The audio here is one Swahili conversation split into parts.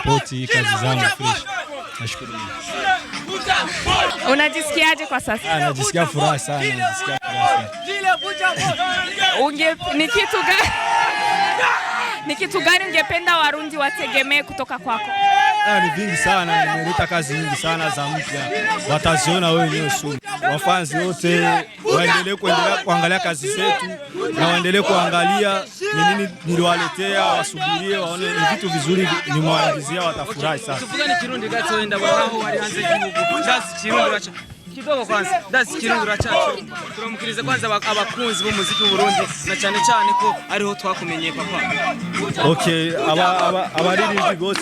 support kazi zangu fresh. Nashukuru. Unajisikiaje kwa sasa? Najisikia furaha sana, Ni kitu gani ungependa Warundi wategemee kutoka kwako? Ni vingi sana, nimeleta kazi nyingi sana za mpya. Wataziona wenyewe soon. Wafanzi wote waendelee kuangalia kazi zetu na waendelee kuangalia ni nini niliwaletea, wasubirie waone ni vitu vizuri nimewaingizia, watafurahi sana. Tuvugane Kirundi gato wenda baraho walianze kimugo. Kirundi bacha. Kidogo kwanza, ndasi Kirundi racacu. Turamukirize kwanza abakunzi b'umuziki w'Uburundi na cyane cyane ko ariho twakumenye papa. Okay, abaririmbyi gose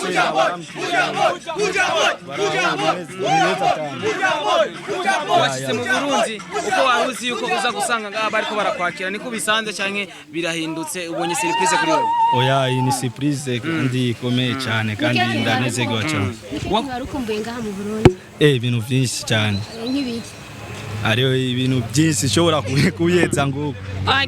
Washyize mu Burundi uko waruzi yuko uza gusanga ngaba ariko barakwakira niko bisanze cyane birahindutse ubonye surprise kuri wewe. Oya, iyi ni surprise kandi ikomeye cyane kandi ndanezerewe cyane. Warukumbuye ngaha mu Burundi? Ibintu byinshi cyane. Ariyo ibintu byinshi shobora kuyeza nguko.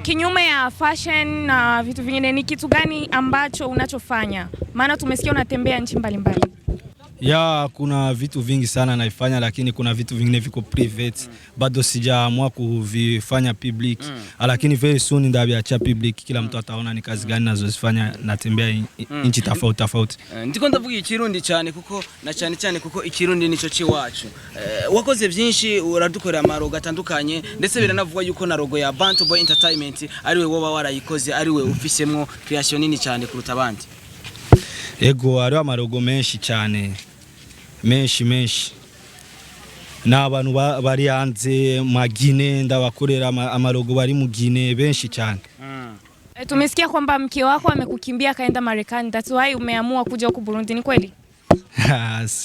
Kinyume ya fashion na vitu vingine, ni kitu gani ambacho unachofanya? Maana tumesikia unatembea nchi mbalimbali. Ya, kuna vitu vingi sana naifanya, lakini kuna vitu vingine viko private. Bado sijaamua kuvifanya public. Lakini very soon ndabiacha public, kila mtu ataona ni kazi gani nazozifanya, natembea nchi tofauti. Ndiko ndavuga Ikirundi cyane kuko na cyane kuko Ikirundi nico ciwacu. Wakoze byinshi, uradukorera amarogo atandukanye, ndetse biranavugwa yuko na logo ya Bantu Boy Entertainment ariwe woba warayikoze, ariwe ufisemwo creation nini cyane kuruta abandi. Ego, ariyo amarogo menshi cyane. Menshi n'abantu bari hanze magine ndabakorera amarogo bari mu Guinea benshi cyane. Tumesikia kwamba mke wako amekukimbia akaenda Marekani, that's why umeamua kuja huku Burundi, ni kweli?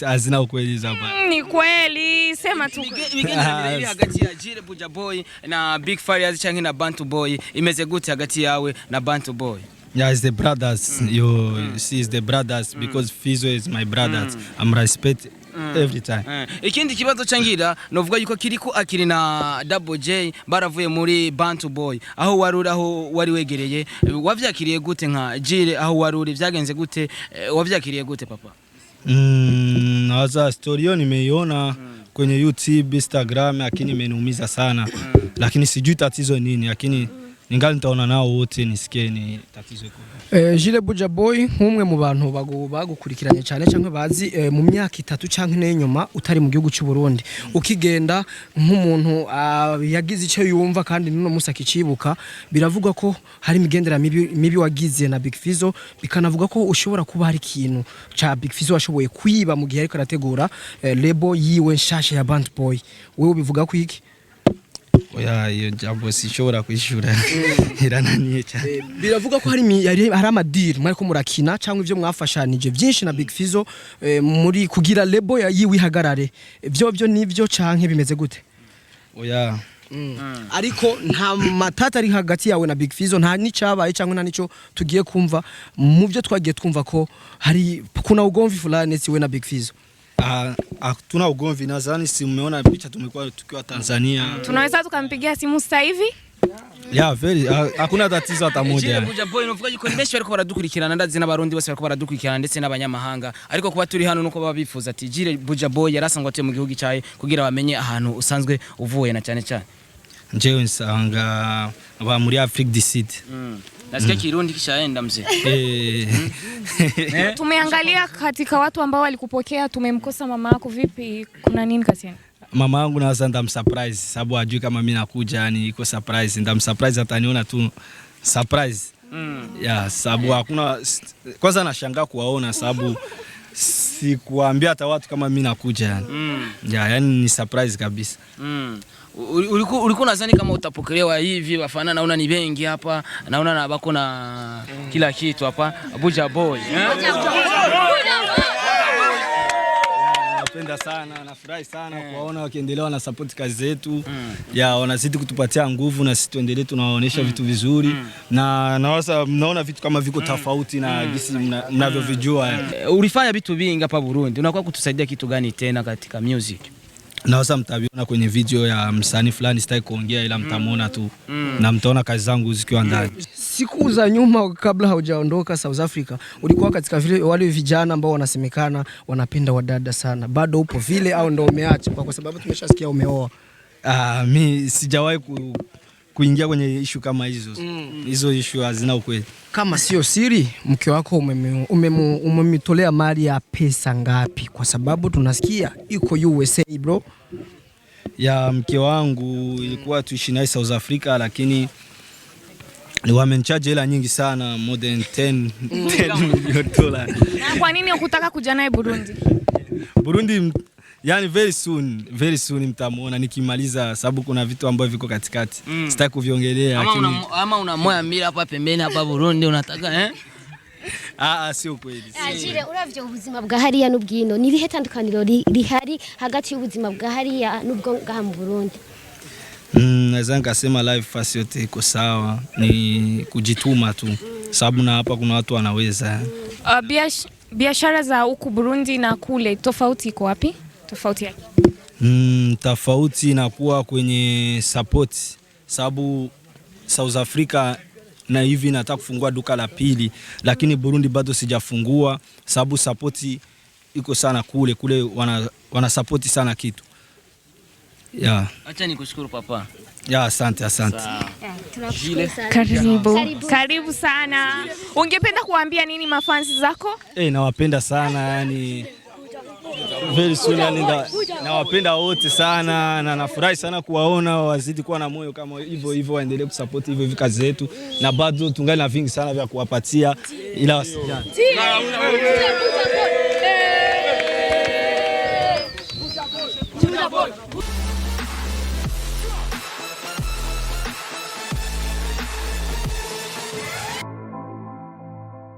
Hazina ukweli zaba. Ni kweli, sema tu. Ile hagati ya Jire Buja Boy na Big Farious cyangwa na Bantu Boy imeze gute hagati yawe na Bantu Boy? Yeah, it's the brothers. See, it's the brothers because Fizo is my brothers. I'm respect every time. Ikindi kibazo changira novuga yuko kiriko akiri na Double J baravuye muri Bantu Boy. Aho wari wegereye, wavyakiriye gute nka Jire aho waruri vyagenze gute, wavyakiriye gute papa? Naza story hiyo nimeiona kwenye YouTube, Instagram, lakini imeniumiza sana. Lakini sijui tatizo nini, lakini ningali nitaona nao wote nisikie ni tatizo kubwa. Jire Buja Boy nk'umwe mu bantu bagukurikiranye cyane cyangwa bazi mu myaka 3 cyangwa n'inyuma utari mu gihugu cy'u Burundi, ukigenda nk'umuntu yagize icyo yumva kandi none musaki cibuka, biravuga ko hari imigendera mibi wagize na Big Fizo, bikanavuga ko ushobora kuba hari ikintu cha Big Fizo washoboye kwiba mu gihe ariko arategura label yiwe nshasha ya Bantu Boy. Wewe bivuga ko iki? Oya, iyo jambo sishobora kwishura. Irananiye cyane. Biravuga ko hari amadiri mwari ko murakina cyangwa ivyo mwafashanije byinshi na Big Fizo muri kugira label yiwe ihagarare. Byo nivyo canke bimeze gute? Oya. Ariko nta matata ari hagati yawe na Big Fizo, nta nicabaye cyangwa nta nico tugiye kumva mu byo twagiye twumva ko hari kuna ugomvi fulani siwe na Big Fizo. Tuna ugomvi, nadhani si umeona picha tumekuwa tukiwa Tanzania. Tunaweza tukampigia simu sasa hivi? Yeah, very. Hakuna tatizo hata moja. Jire Buja Boy novuga yuko benshi bariko baradukurikirana, ndazi n'abarundi bose bariko baradukurikirana ndetse n'abanyamahanga, ariko kuba turi hano nuko babifuza ati Jire Buja Boy yarasangwa ate mu gihugu cyaye kugira bamenye ahantu usanzwe uvuye na cyane cyane. Njewe nsanga aba muri Afrique du Sud. Nasikia Kirundi kishaenda mzee. Tumeangalia katika watu ambao walikupokea, tumemkosa mama yako, vipi, kuna nini kati? Mama yangu naanza ndamsurprise sababu ajui kama mimi nakuja, yani iko surprise, ndamsurprise ataniona tu surprise. Yeah, sababu hakuna, kwanza nashangaa kuwaona sababu sikuambia hata watu kama mimi nakuja yani. Yeah, yani ni surprise kabisa. Ulikuwa unadhani kama utapokelewa hivi, wafana naona ni wengi hapa, naona na bako na kila kitu hapa Buja Boy. Napenda sana, nafurahi sana kuwaona wakiendelea na support kazi zetu. Ya, wanazidi kutupatia nguvu na sisi tuendelee tunawaonesha vitu vizuri. Na nawasa mnaona vitu kama viko tofauti na gisi mnavyovijua. Ulifanya vitu vingi hapa Burundi, unakuwa kutusaidia kitu gani tena katika music? Naweza mtabiona kwenye video ya msanii fulani, sitaki kuongea ila mtamuona tu na mtaona kazi zangu zikiwa ndani. siku za nyuma kabla haujaondoka South Africa ulikuwa katika vile wale vijana ambao wanasemekana wanapenda wadada sana. Bado upo vile au ndo umeacha kwa sababu tumeshasikia umeoa? Mi sijawahi kuingia kwenye issue kama hizo. Hizo issue hazina ukweli. Kama sio siri, mke wako umemitolea mali ya pesa ngapi? Kwa sababu tunasikia iko USA bro. Ya mke wangu ilikuwa tuishi naye South Africa, lakini wamenichaje hela nyingi sana, more than 10 million dollars. Na kwa nini hukutaka kuja naye Burundi? Burundi, yani very soon mtamuona nikimaliza, sababu kuna vitu ambavyo viko katikati. Sitaki kuviongelea, lakini ama una moya mira hapa pembeni hapa Burundi unataka sio kweli. Ajire uravye ubuzima bwa hariya n'ubwino ni bihe tandukaniro rihari hagati y'ubuzima bwa hariya n'ubwo ngaha mu Burundi? Naweza nikasema life fasi yote iko sawa, ni kujituma tu, sababu na hapa kuna watu wanaweza. Biashara za huku Burundi na kule tofauti iko wapi? Tofauti yake? Tofauti inakuwa kwenye support, sababu South Africa na hivi nataka kufungua duka la pili, lakini Burundi bado sijafungua, sababu support iko sana kule wana support sana kitu. Acha nikushukuru papa. Asante. Tunakushukuru sana. Karibu sana. Ungependa kuambia nini mafansi zako? Nawapenda sana, yani very soon, yani nawapenda wote sana na nafurahi sana kuwaona wazidi kuwa na moyo kama hivyo, waendelee kusupport hivyo kazi zetu, na bado tungali na vingi sana vya kuwapatia, ila